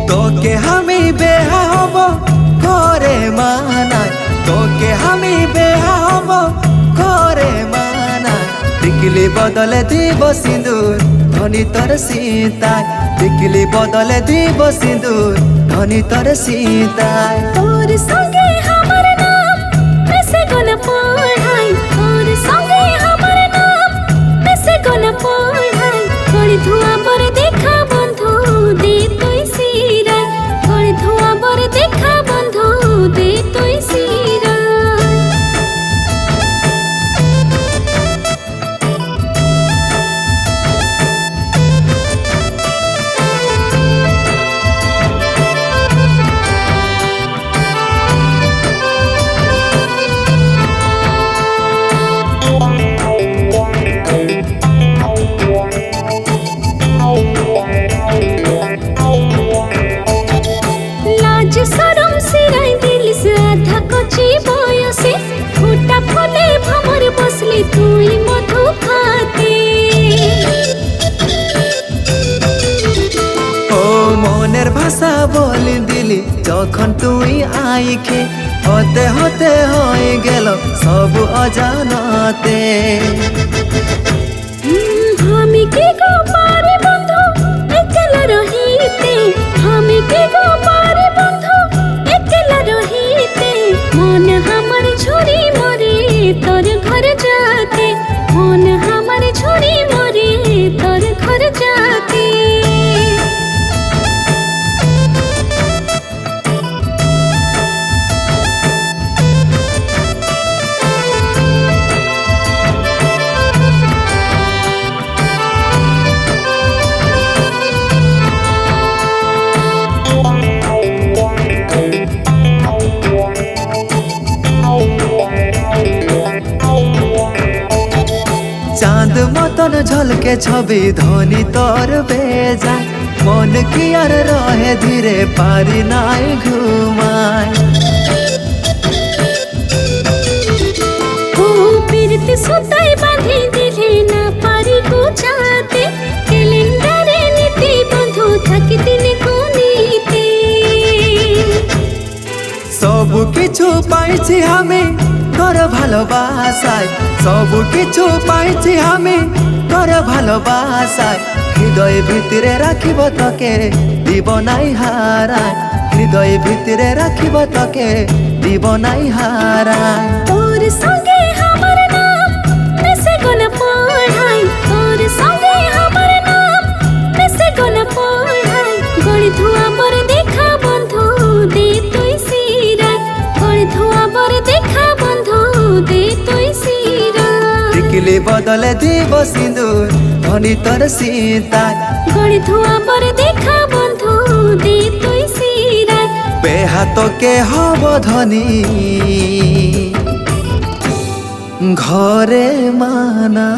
তোকে আমি বেহা হব করে মানায়, তোকে আমি বেহা হব করে মানায়। টিকলি বদলে দিব সিঁদুর ধনী তোর সীতায়, টিকলি বদলে দিব সিঁদুর ধনী তোর সীতায়। তোর সঙ্গে আমার নাম মেসে গোনা পড়াই, তোর সঙ্গে আমার নাম মেসে গোনা পড়াই। গড়ি ধোয়া পরে দেখা বন্ধু দে তুই সিরাই, গড়ি ধোয়া পরে দেখা বন্ধু দে তুই সিরাই। লাজ সরম সিরাই দিলিস আধা কচি বয়সে, ফুটা ফলে ভমর বসলি তুই মধু খাতে। ও মনের ভাষা বলি দিলি যখন তুই আইকে, হতে হতে হয়ে গেল সব অজানাতে। আমি কি গো পারি বন্ধু একলা রহিতে, আমি কি গো পারি বন্ধু একলা রহিতে। মন আমার ঝুরি মরে তোর ঘর যাতে, মন আমার ঝুরি মরে তোর ঘর যাতে। চাঁদ মতন ঝলকে ছবি ধনী তোর বেজা, মন কি আর রহে ধীরে পারি নাই ঘুমায়। ও পিরতে সুতাই বাঁধি দিলে না পারি গোছাতে, ক্যালেন্ডারে নীতি বন্ধু থাকি দিন গুনিতে। সব কিছু পাইছি আমি তোর ভালোবাসায়, সব কিছু পাইছি আমি তোর ভালোবাসায়। হৃদয় ভিতরে রাখিব তোকে দিব নাই হারায়, হৃদয় ভিতরে রাখিব তোকে দিব নাই হারায়। তোর সঙ্গে আমার নাম মেসে গোনা পড়াই, তোর সঙ্গে আমার নাম মেসে গোনা পড়াই। গড়ি ধোয়া পরে দেখা বন্ধু দে তুই সিরাই, গড়ি ধোয়া পরে দেখা বন্ধু দে তুই সিরাই। টিকলি বদলে দিব সিঁদুর ধনী তোর সীতায়, গড়ি ধোয়া পরে দেখা বন্ধু দে তুই সিরাই। বেহা তোকে হব ধনী ঘরে মানা।